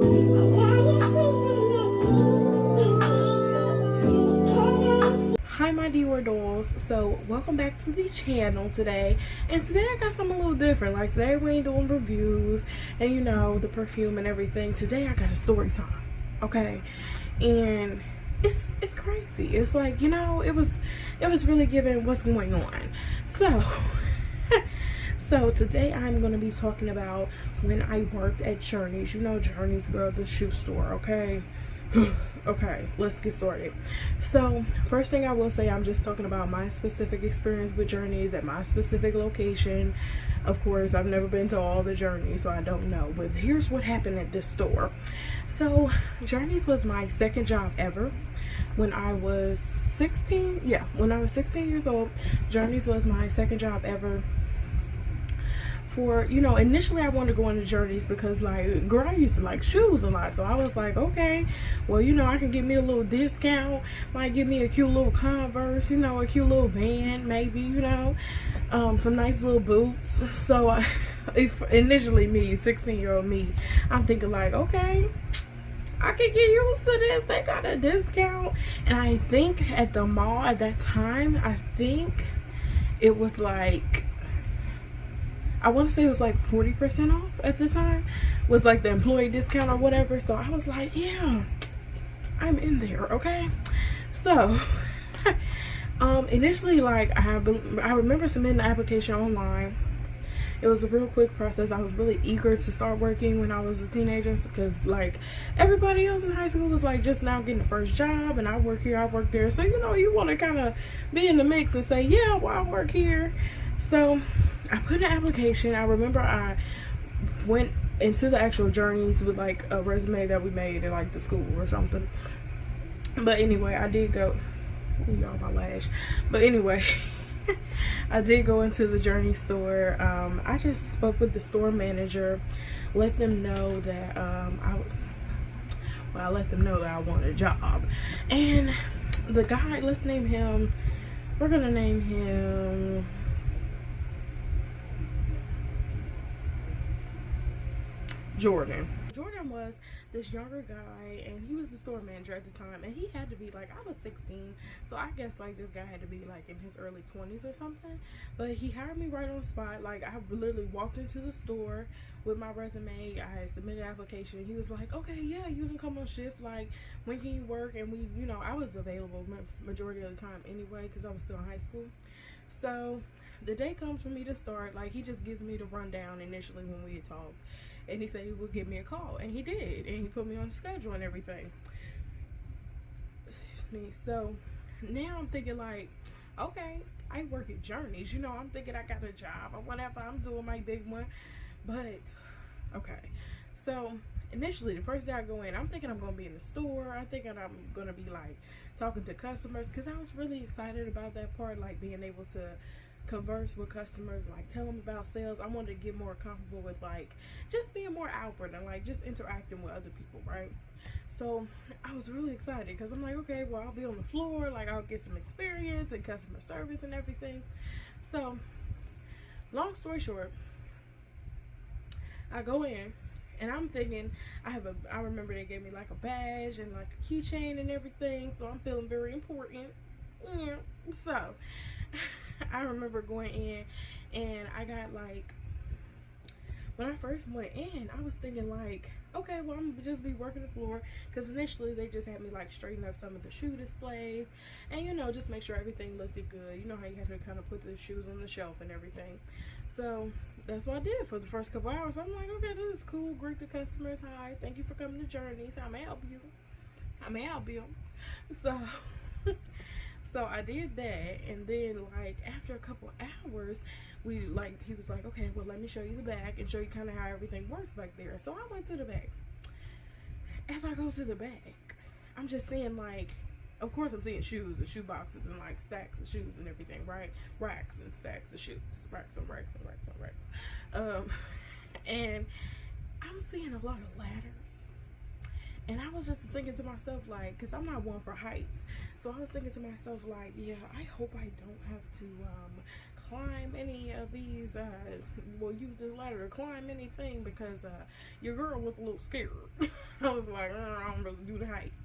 Hi my Dior dolls, so welcome back to the channel today. And today I got something a little different. Like today we ain't doing reviews and you know the perfume and everything. Today I got a story time, okay? And it's crazy. It's like, you know, it was really giving what's going on. So so today I'm going to be talking about when I worked at Journeys. You know Journeys, girl, the shoe store, okay? Okay, let's get started. So first thing I will say, I'm just talking about my specific experience with Journeys at my specific location. Of course, I've never been to all the Journeys, so I don't know, but here's what happened at this store. So Journeys was my second job ever. When I was 16, yeah, when I was 16 years old, Journeys was my second job ever. For, you know, initially I wanted to go into Journeys because, like, girl, I used to like shoes a lot. So I was like, okay, well, you know, I can get me a little discount, might give me a cute little Converse, you know, a cute little Van, maybe, you know, some nice little boots. So initially me, 16-year-old me, I'm thinking like, okay, I could get used to this. They got a discount. And I think at the mall at that time, I think it was like, I want to say it was like 40% off at the time, was like the employee discount or whatever. So I was like, yeah, I'm in there, okay? So initially, like, I remember submitting the application online. It was a real quick process. I was really eager to start working when I was a teenager because, like, everybody else in high school was like just now getting the first job, and I work here, I work there. So, you know, you want to kind of be in the mix and say, yeah, well, I work here. So I put in an application. I remember I went into the actual Journeys with like a resume that we made at like the school or something. But anyway, I did go, ooh, y'all, my lash. But anyway, I did go into the Journey store. I just spoke with the store manager, let them know that I let them know that I wanted a job. And the guy, let's name him, we're gonna name him Jordan. Jordan was this younger guy, and he was the store manager at the time, and he had to be like, I was 16, so I guess like this guy had to be like in his early 20s or something. But he hired me right on the spot. Like, I literally walked into the store with my resume. I had submitted an application. He was like, okay, yeah, you can come on shift, like, when can you work? And we, you know, I was available majority of the time anyway because I was still in high school. So the day comes for me to start. Like, he just gives me the rundown initially when we had talked, and he said he would give me a call, and he did, and he put me on the schedule and everything. Excuse me. So now I'm thinking like, okay, I work at Journeys, you know, I'm thinking I got a job or whatever, I'm doing my big one. But okay, so initially the first day I go in, I'm thinking I'm gonna be in the store. I'm thinking I'm gonna be like talking to customers, because I was really excited about that part, like being able to converse with customers, like tell them about sales. I wanted to get more comfortable with like just being more outward and like just interacting with other people, right? So I was really excited because I'm like, okay, well, I'll be on the floor, like I'll get some experience in customer service and everything. So long story short, I go in and I'm thinking I remember they gave me like a badge and like a keychain and everything, so I'm feeling very important. Yeah. So I remember going in, and I got like, when I first went in, I was thinking like, okay, well, I'm gonna just be working the floor, because initially they just had me like straighten up some of the shoe displays and, you know, just make sure everything looked good. You know how you had to kind of put the shoes on the shelf and everything. So that's what I did for the first couple hours. I'm like, okay, this is cool. Greet the customers. Hi, thank you for coming to Journeys. How may I help you? How may I help you? So so I did that, and then like after a couple hours, he was like, okay, well, let me show you the back and show you kind of how everything works back there. So I went to the back. As I go to the back, I'm just seeing like, of course I'm seeing shoes and shoe boxes and like stacks of shoes and everything, right? Racks and stacks of shoes, racks and racks and racks and racks. And I'm seeing a lot of ladders. And I was just thinking to myself, like, because I'm not one for heights, so I was thinking to myself, like, yeah, I hope I don't have to climb any of these, use this ladder to climb anything, because your girl was a little scared. I was like, I don't really do the heights.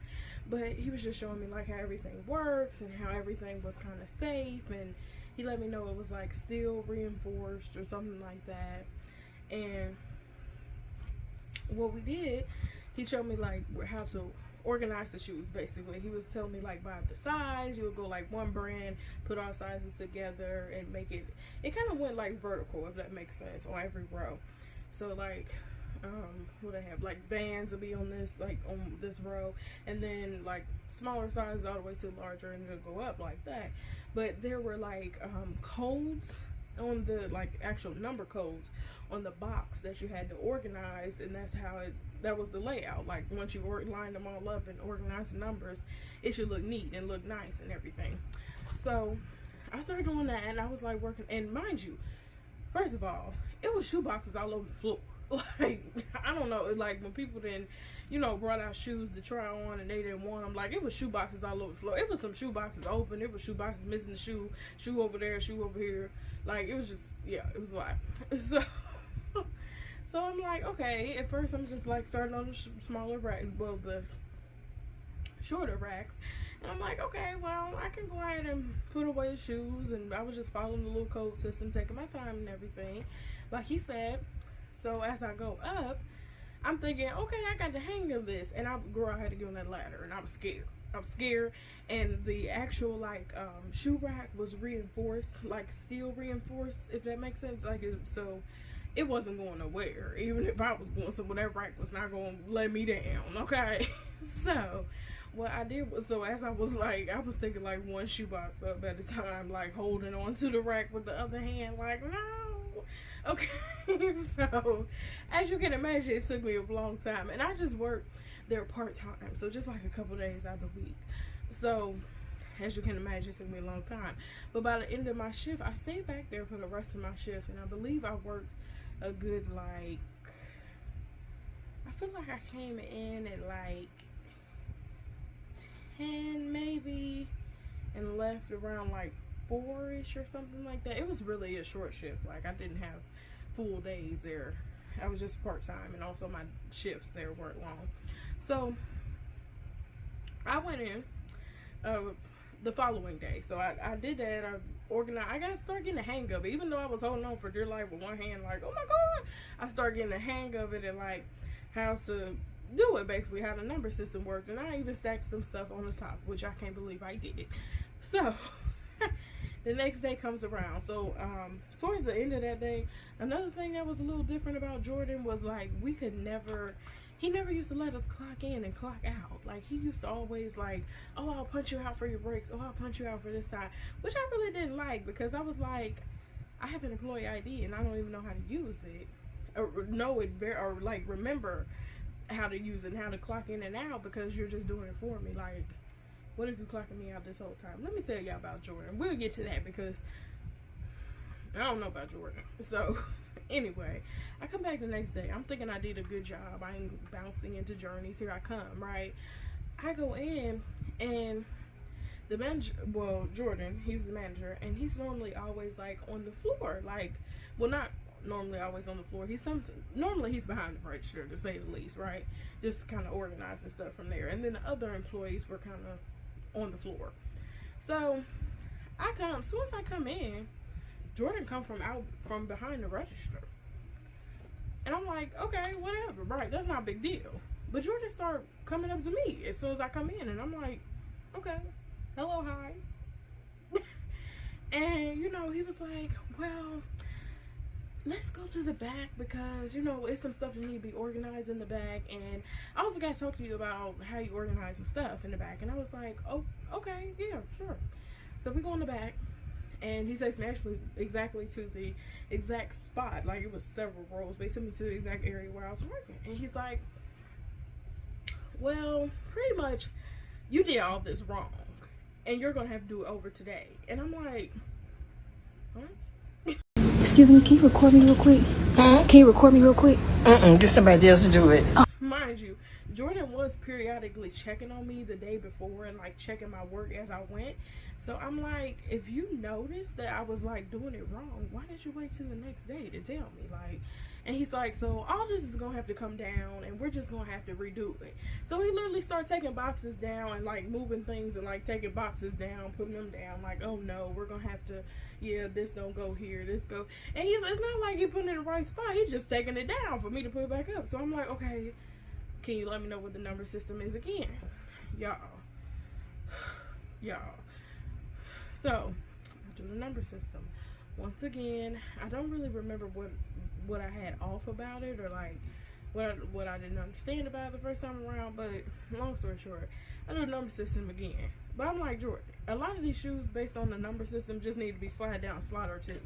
But he was just showing me like how everything works and how everything was kind of safe, and he let me know it was like steel reinforced or something like that. And what we did, he showed me like how to organize the shoes. Basically, he was telling me like by the size, you would go like one brand, put all sizes together and make it kind of went like vertical, if that makes sense, on every row. So like what I have, like Vans will be on this, like on this row, and then like smaller sizes all the way to larger, and it'll go up like that. But there were like codes on the, like actual number codes on the box that you had to organize, and that was the layout. Like once you lined them all up and organized the numbers, it should look neat and look nice and everything. So I started doing that, and I was like working, and mind you, first of all, it was shoe boxes all over the floor. Like, I don't know, like when people then, brought out shoes to try on and they didn't want them, like it was shoe boxes all over the floor. It was some shoe boxes open, it was shoe boxes missing the shoe over there, shoe over here. Like it was just, yeah, it was a lot. So I'm like, okay, at first I'm just like starting on the smaller rack, well, the shorter racks, and I'm like, okay, well, I can go ahead and put away the shoes, and I was just following the little code system, taking my time and everything, like he said. So as I go up, I'm thinking, okay, I got the hang of this, and I had to get on that ladder, and I'm scared, and the actual like shoe rack was reinforced, like steel reinforced, if that makes sense, like so it wasn't going nowhere. Even if I was going somewhere, that rack was not going to let me down, okay? So what I did was, so as I was taking like one shoebox up at a time, like holding on to the rack with the other hand, like, no, okay. So as you can imagine, it took me a long time, and I just worked there part-time, so just like a couple days out of the week. So as you can imagine, it took me a long time, but by the end of my shift, I stayed back there for the rest of my shift, and I believe I worked a good, like, I feel like I came in at like 10 maybe, and left around like 4ish or something like that. It was really a short shift. Like I didn't have full days there. I was just part-time, and also my shifts there weren't long. So I went in the following day. So I did that. I organized. I got to start getting the hang of it. Even though I was holding on for dear life with one hand, like, oh my God, I started getting the hang of it, and like how to do it, basically how the number system worked. And I even stacked some stuff on the top, which I can't believe I did. So the next day comes around. So towards the end of that day, another thing that was a little different about Jordan was like he never used to let us clock in and clock out. Like he used to always like, oh, I'll punch you out for your breaks, oh, I'll punch you out for this time, which I really didn't like, because I was like, I have an employee ID and I don't even know how to use it, or know it, or like remember how to use it and how to clock in and out, because you're just doing it for me. Like, what if you clocking me out this whole time? Let me tell y'all about Jordan. We'll get to that, because I don't know about Jordan. So anyway, I come back the next day. I'm thinking I did a good job. I ain't bouncing into journeys. Here I come, right? I go in, and the manager, well, Jordan, he's the manager, and he's normally always like on the floor. Like, well, not normally always on the floor. Normally he's behind the register, to say the least, right? Just kind of organizing stuff from there. And then the other employees were kind of on the floor. So as soon as I come in, Jordan come from behind the register, and I'm like, okay, whatever, right? That's not a big deal. But Jordan started coming up to me as soon as I come in, and I'm like, okay, hello, hi. And he was like, well, let's go to the back, because it's some stuff that need to be organized in the back, and I also got to talk to you about how you organize the stuff in the back. And I was like, oh, okay, yeah, sure. So we go in the back, and he takes me actually exactly to the exact spot. Like, it was several rows, but he took me to the exact area where I was working. And he's like, well, pretty much you did all this wrong, and you're gonna have to do it over today. And I'm like, what? Excuse me, can you record me real quick? Can you record me real quick? Get somebody else to do it. Mind you, Jordan was periodically checking on me the day before and like checking my work as I went. So I'm like, if you noticed that I was like doing it wrong, why did you wait till the next day to tell me? Like, And he's like, so all this is gonna have to come down and we're just gonna have to redo it. So he literally started taking boxes down and like moving things and like taking boxes down, putting them down, like, oh no, we're gonna have to, yeah, this don't go here, this go. And it's not like he put it in the right spot, he's just taking it down for me to put it back up. So I'm like, okay, can you let me know what the number system is again? Y'all. So I do the number system. Once again, I don't really remember what I had off about it, or like what I didn't understand about it the first time around, but long story short, I do the number system again. But I'm like, Jordan, a lot of these shoes based on the number system just need to be slide down a slide or two.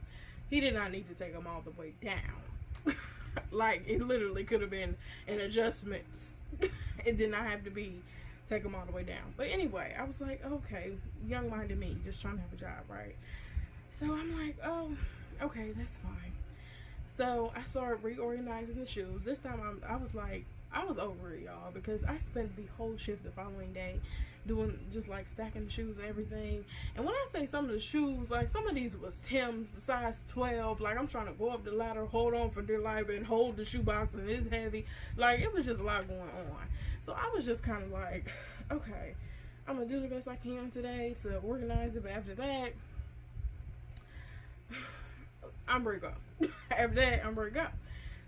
He did not need to take them all the way down. Like, it literally could have been an adjustment. It did not have to be take them all the way down. But anyway, I was like, okay, young-minded me, just trying to have a job, right? So I'm like, oh, okay, that's fine. So I started reorganizing the shoes. This time I was like, I was over it, y'all, because I spent the whole shift the following day doing just like stacking the shoes and everything. And when I say some of the shoes, like some of these was Tim's size 12. Like, I'm trying to go up the ladder, hold on for dear life, and hold the shoebox, and it's heavy. Like, it was just a lot going on. So I was just kind of like, okay, I'm gonna do the best I can today to organize it. But after that, I'm ready to go. After that, I'm ready to go.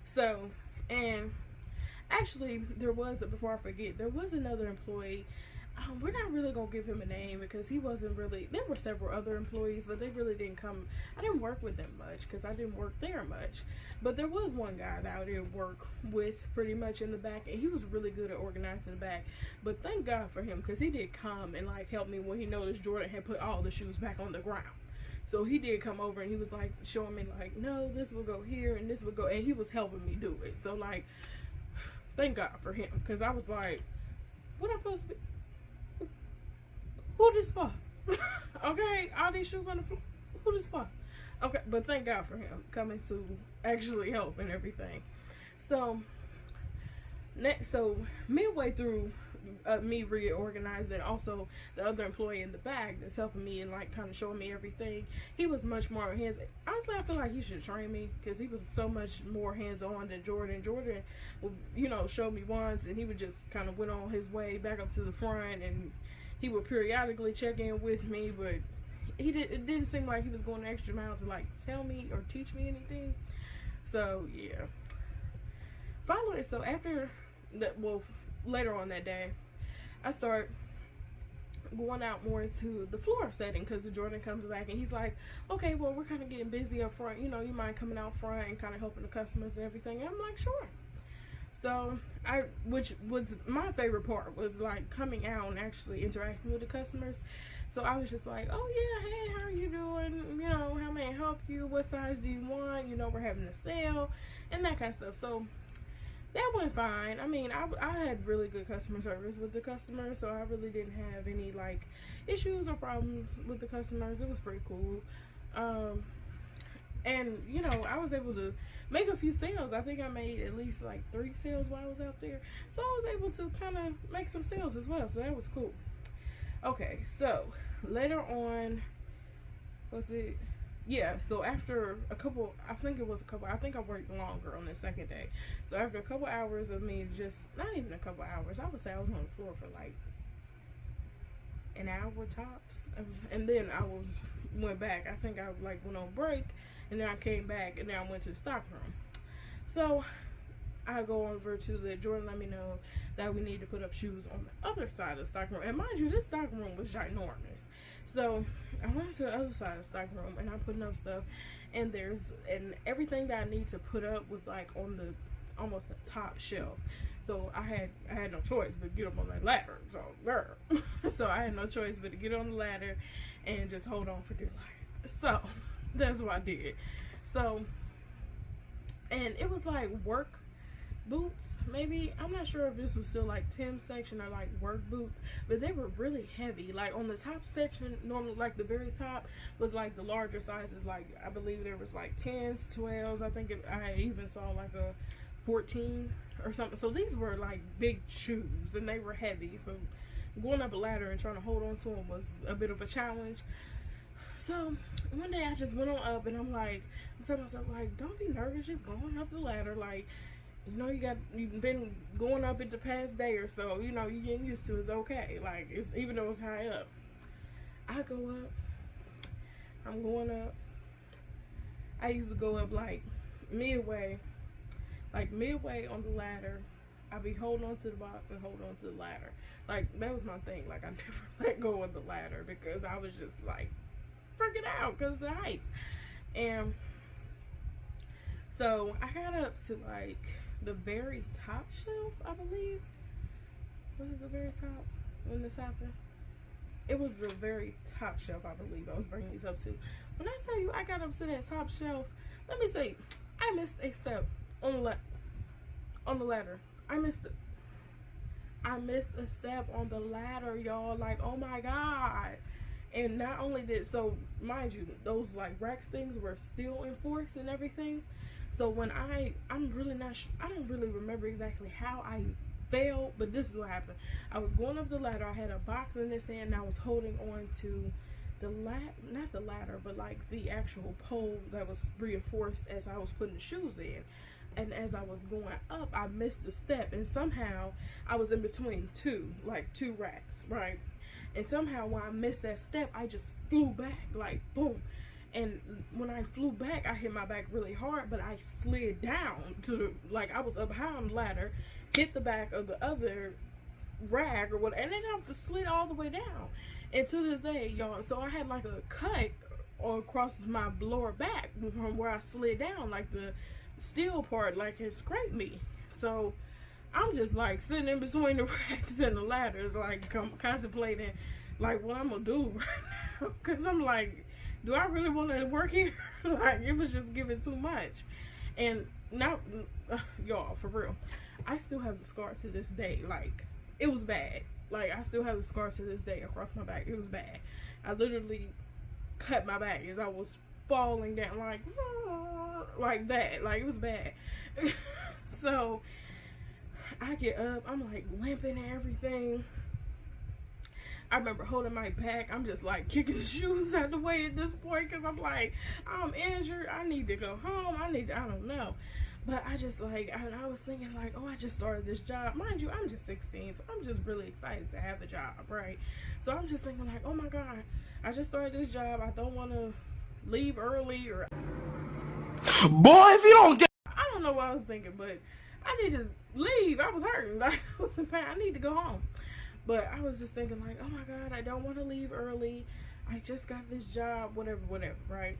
So, and actually, before I forget, there was another employee. We're not really gonna give him a name because he wasn't really, there were several other employees, but they really didn't come. I didn't work with them much because I didn't work there much. But there was one guy that I did work with pretty much in the back, and he was really good at organizing the back. But thank God for him, because he did come and like help me when he noticed Jordan had put all the shoes back on the ground. So he did come over and he was like showing me like, no, this will go here and this will go, and he was helping me do it. So like, thank God for him, because I was like, what am I supposed to be? Who this for? Okay, all these shoes on the floor. Who this for? Okay, but thank God for him coming to actually help and everything. So midway through me reorganizing, also the other employee in the back that's helping me and like kind of showing me everything, he was much more hands. Honestly, I feel like he should train me, because he was so much more hands-on than Jordan. Jordan would, you know, show me once and he would just kind of went on his way back up to the front, and he would periodically check in with me, but it didn't seem like he was going the extra mile to like tell me or teach me anything. So yeah, so after that, well, later on that day, I start going out more to the floor setting, because Jordan comes back and he's like, okay, well, we're kind of getting busy up front, you know, you mind coming out front and kind of helping the customers and everything? And I'm like, sure. So which was my favorite part, was like coming out and actually interacting with the customers. So I was just like, oh yeah, hey, how are you doing? You know, how may I help you? What size do you want? You know, we're having a sale and that kind of stuff. So that went fine. I mean, I had really good customer service with the customers, so I really didn't have any like issues or problems with the customers. It was pretty cool. And you know, I was able to make a few sales. I think I made at least like 3 sales while I was out there, so I was able to kind of make some sales as well, so that was cool. Okay, so later on, so after a couple, I think I worked longer on the second day. So after a couple hours of me, just not even a couple hours, I would say I was on the floor for like an hour tops, and then I went back. I think I like went on break, and then I came back, and then I went to the stock room. So I go over to the Jordan, let me know that we need to put up shoes on the other side of the stock room. And mind you, this stock room was ginormous. So I went to the other side of the stock room and I'm putting up stuff, and everything that I need to put up was like on the almost the top shelf. So I had no choice but get up on that ladder. So girl. So I had no choice but to get on the ladder and just hold on for dear life. So that's what I did. So, and it was like work boots, maybe. I'm not sure if this was still like Tim's section or like work boots, but they were really heavy. Like on the top section, normally like the very top was like the larger sizes, like I believe there was like 10s, 12s. I think I even saw like a 14 or something. So these were like big shoes and they were heavy, so going up a ladder and trying to hold on to them was a bit of a challenge. So one day I just went on up, and I'm telling myself, like, don't be nervous, just going up the ladder. Like, you know, you've been going up it the past day or so, you know, you're getting used to it. It's okay. Like, it's, even though it's high up. I go up, I'm going up. I used to go up like midway on the ladder. I'd be holding on to the box and holding on to the ladder. Like, that was my thing. Like, I never let go of the ladder because I was just like freaking out because of the heights. And so I got up to like the very top shelf, I believe. Was it the very top when this happened? It was the very top shelf, I believe, I was bringing these up to. When I tell you I got up to that top shelf, let me say, I missed a step on the ladder. I missed a step on the ladder, y'all. Like, oh my God. And not only did, so mind you, those like Rex things were still in force and everything. So when I'm really not sure, I don't really remember exactly how I fell, but this is what happened. I was going up the ladder. I had a box in this hand, and I was holding on to the not the ladder, but like the actual pole that was reinforced as I was putting the shoes in. And as I was going up, I missed a step, and somehow I was in between two racks, right? And somehow when I missed that step, I just flew back, like boom. And when I flew back, I hit my back really hard, but I slid down to the, like, I was up high on the ladder, hit the back of the other rack or whatever, and then I slid all the way down. And to this day, y'all, so I had like a cut across my lower back from where I slid down, like the steel part like had scraped me. So I'm just like sitting in between the racks and the ladders, like contemplating like what I'm gonna do right now, because I'm like, do I really want to work here? Like, it was just giving too much. And now, y'all, for real, I still have the scar to this day. Like, it was bad. Like, I still have the scar to this day across my back. It was bad. I literally cut my back as I was falling down, like that. Like, it was bad. So I get up, I'm like limping and everything. I remember holding my back. I'm just like kicking the shoes out of the way at this point, because I'm like, I'm injured. I need to go home. I don't know. But I just like, I was thinking like, oh, I just started this job. Mind you, I'm just 16, so I'm just really excited to have a job, right? So I'm just thinking like, oh my God, I just started this job. I don't want to leave early, or boy, if you don't get, I don't know what I was thinking, but I need to leave. I was hurting. Like, I was in pain. I need to go home. But I was just thinking like, oh my God, I don't want to leave early. I just got this job, whatever, right?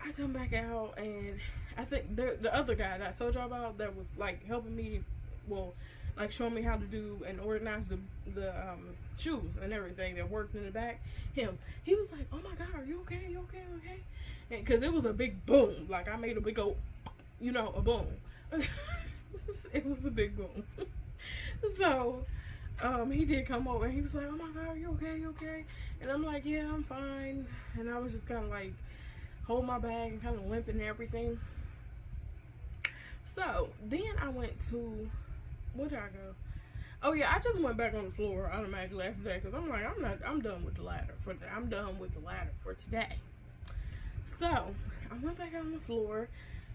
I come back out, and I think the other guy that I told y'all about that was like helping me, well, like showing me how to do and organize the shoes and everything that worked in the back, he was like, oh my God, are you okay? You okay? Because it was a big boom. Like, I made a big old, you know, a boom. It was a big boom. So he did come over, and he was like, oh my God, are you okay? And I'm like, yeah, I'm fine. And I was just kind of like holding my bag and kind of limping and everything. So then I went to, where did I go? Oh yeah, I just went back on the floor automatically after that, because I'm like, I'm done with the ladder for today. So I went back on the floor,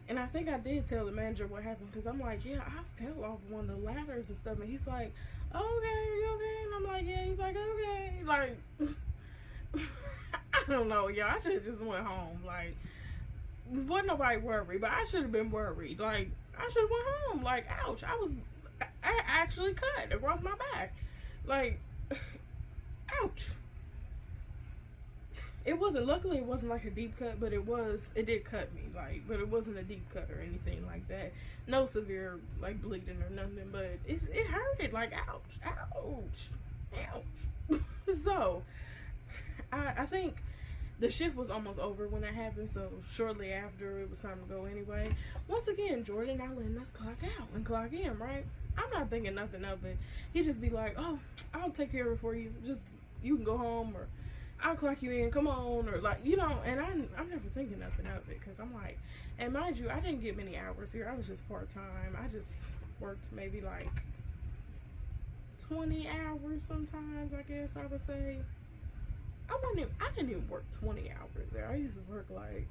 and I think I did tell the manager what happened, because I'm like, yeah, I fell off one of the ladders and stuff. And he's like, oh, okay, are you okay? And I'm like, yeah. He's like, okay. Like, I don't know, y'all. I should have just went home. Like, wasn't nobody worried, but I should have been worried. Like, I should have went home. Like, ouch. I actually cut across my back. Like, ouch. It wasn't, luckily it wasn't like a deep cut, but it did cut me, like, but it wasn't a deep cut or anything like that. No severe, like, bleeding or nothing, but it hurted, like, ouch. So, I think the shift was almost over when that happened, so shortly after, it was time to go anyway. Once again, Jordan now letting us clock out and clock in, right? I'm not thinking nothing of it. He'd just be like, oh, I'll take care of it for you. Just, you can go home, or I'll clock you in, come on, or like, you know. And I'm never thinking nothing of it, because I'm like, and mind you, I didn't get many hours here. I was just part-time. I just worked maybe like 20 hours sometimes, I guess I would say. I didn't even work 20 hours there. I used to work like,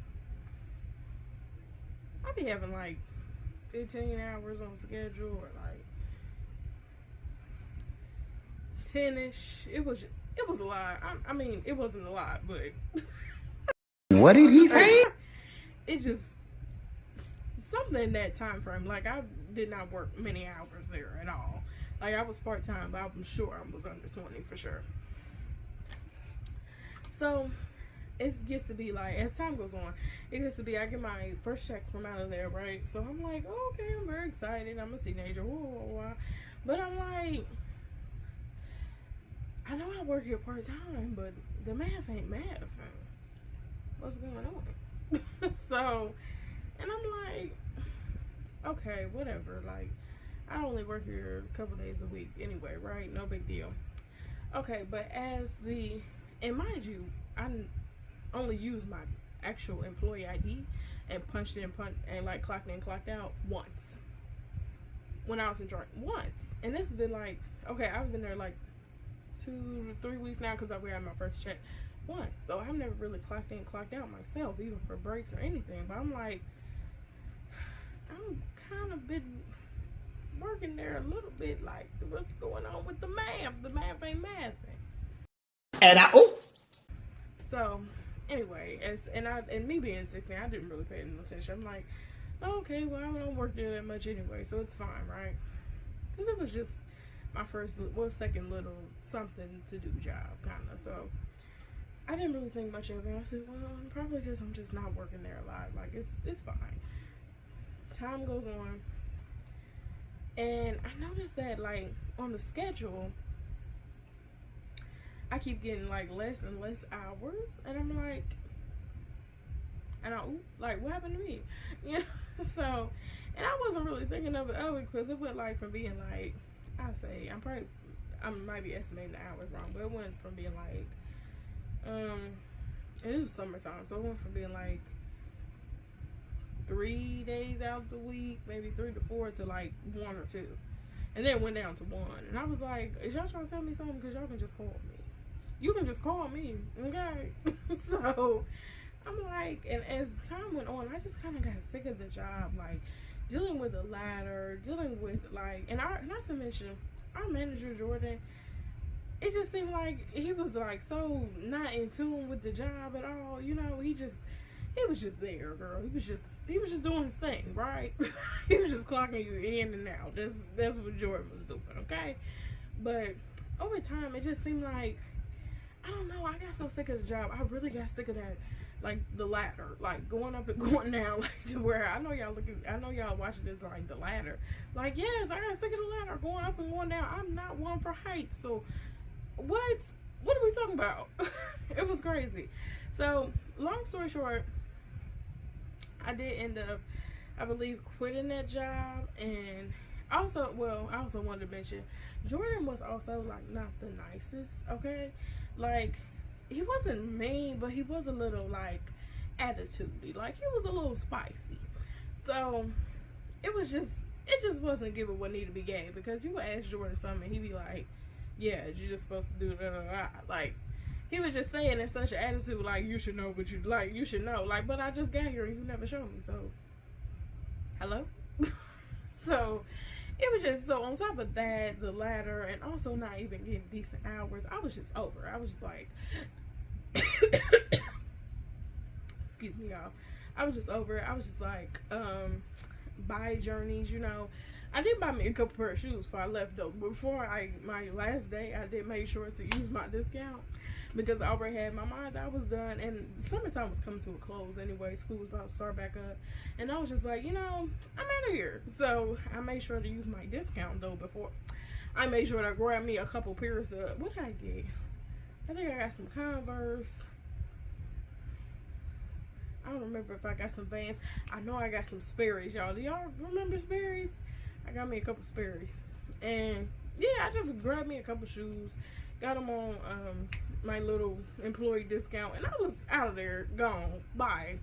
I'd be having like 15 hours on schedule or like 10-ish. It was a lot. I mean, it wasn't a lot, but What did he say? it just something in that time frame. Like, I did not work many hours there at all. Like, I was part-time, but I'm sure I was under 20 for sure. So it gets to be like, as time goes on, it gets to be, I get my first check from out of there, right? So I'm like, oh, okay, I'm very excited. I'm a teenager, but I'm like, I know I work here part-time, but the math ain't math. What's going on? So, and I'm like, okay, whatever. Like, I only work here a couple days a week anyway, right? No big deal. Okay, but and mind you, I only use my actual employee ID and punched in and like clocked in, clocked out once when I was in Jordan. Once. And this has been like, okay, I've been there like 2 to 3 weeks now because I got my first check once. So I've never really clocked in, clocked out myself, even for breaks or anything. But I'm like, I'm kind of been working there a little bit, like, what's going on with the math? The math ain't mathing. And So anyway, and me being 16, I didn't really pay any attention. I'm like, oh, okay, well, I don't work there that much anyway, so it's fine, right? Because it was just my second little something to do job, kind of. So I didn't really think much of it. I said, well, probably because I'm just not working there a lot. Like, it's fine. Time goes on, and I noticed that, like, on the schedule, I keep getting like less and less hours, and I'm like, like, what happened to me? You know. So, and I wasn't really thinking of it because it went like from being like, I might be estimating the hours wrong, but it went from being like, and it was summertime, so it went from being like 3 days out of the week, maybe 3 to 4, to like 1 or 2, and then it went down to 1. And I was like, is y'all trying to tell me something? Because y'all can just call me. You can just call me, okay? So I'm like, and as time went on, I just kind of got sick of the job, like dealing with the ladder, dealing with like, and not to mention our manager Jordan. It just seemed like he was like so not in tune with the job at all. You know, he was just there, girl. He was just doing his thing, right? He was just clocking you in and out. That's what Jordan was doing, okay? But over time, it just seemed like, I don't know, I got so sick of the job. I really got sick of that, like the ladder, like going up and going down, like to where I know y'all watching this like the ladder. Like, yes, I got sick of the ladder, going up and going down. I'm not one for heights, so what are we talking about? It was crazy. So long story short, I did end up, I believe, quitting that job. And I also wanted to mention, Jordan was also like not the nicest, okay? Like, he wasn't mean, but he was a little like attitudey. Like, he was a little spicy. So it just wasn't giving what needed to be gave, because you would ask Jordan something and he'd be like, yeah, you're just supposed to do that. Like, he was just saying in such an attitude, like, you should know what you should know. Like, but I just got here and you never showed me, so hello. So it was just, so on top of that, the ladder, and also not even getting decent hours, I was just over. I was just like, excuse me, y'all. I was just over it. I was just like, buy journeys, you know. I did buy me a couple pair of shoes before I left, though. Before my last day, I did make sure to use my discount, because I already had my mind that I was done, and summertime was coming to a close anyway. School was about to start back up, and I was just like, you know, I'm out of here. So I made sure to use my discount, though, before I made sure to grab me a couple pairs of, what did I get? I think I got some Converse. I don't remember if I got some Vans. I know I got some Sperry's, y'all. Do y'all remember Sperry's? I got me a couple Sperry's. And yeah, I just grabbed me a couple shoes, got them on my little employee discount, and I was out of there, gone, bye,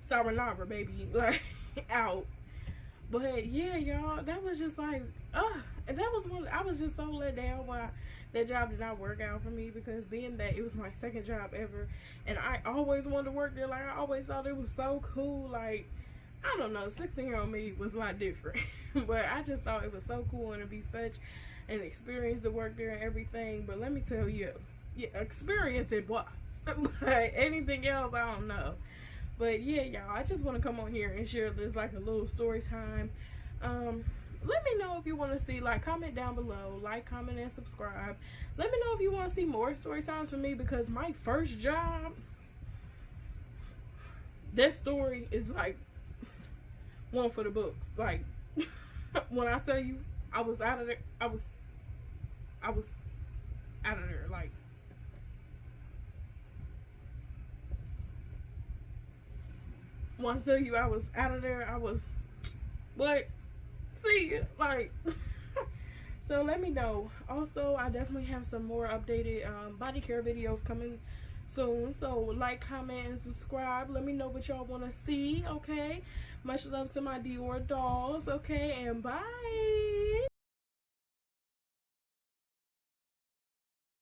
sayonara, baby, like, out. But yeah, y'all, that was just like, And that was I was just so let down why that job did not work out for me, because being that it was my second job ever, and I always wanted to work there. Like, I always thought it was so cool. Like, I don't know, 16-year-old me was a lot different. But I just thought it was so cool and it'd be such an experience to work there and everything. But let me tell you, yeah, experience it was. But anything else, I don't know. But yeah, y'all, I just want to come on here and share this like a little story time. Let me know if you want to see, like, comment down below, like, comment, and subscribe. Let me know if you want to see more story times from me, because my first job, that story is like one for the books. Like, when I tell you I was out of there, I was out of there. Like, when I tell you I was out of there, I was like, see, like. So let me know. Also, I definitely have some more updated body care videos coming soon. So like, comment, and subscribe. Let me know what y'all want to see. Okay, much love to my Dior dolls. Okay, and bye.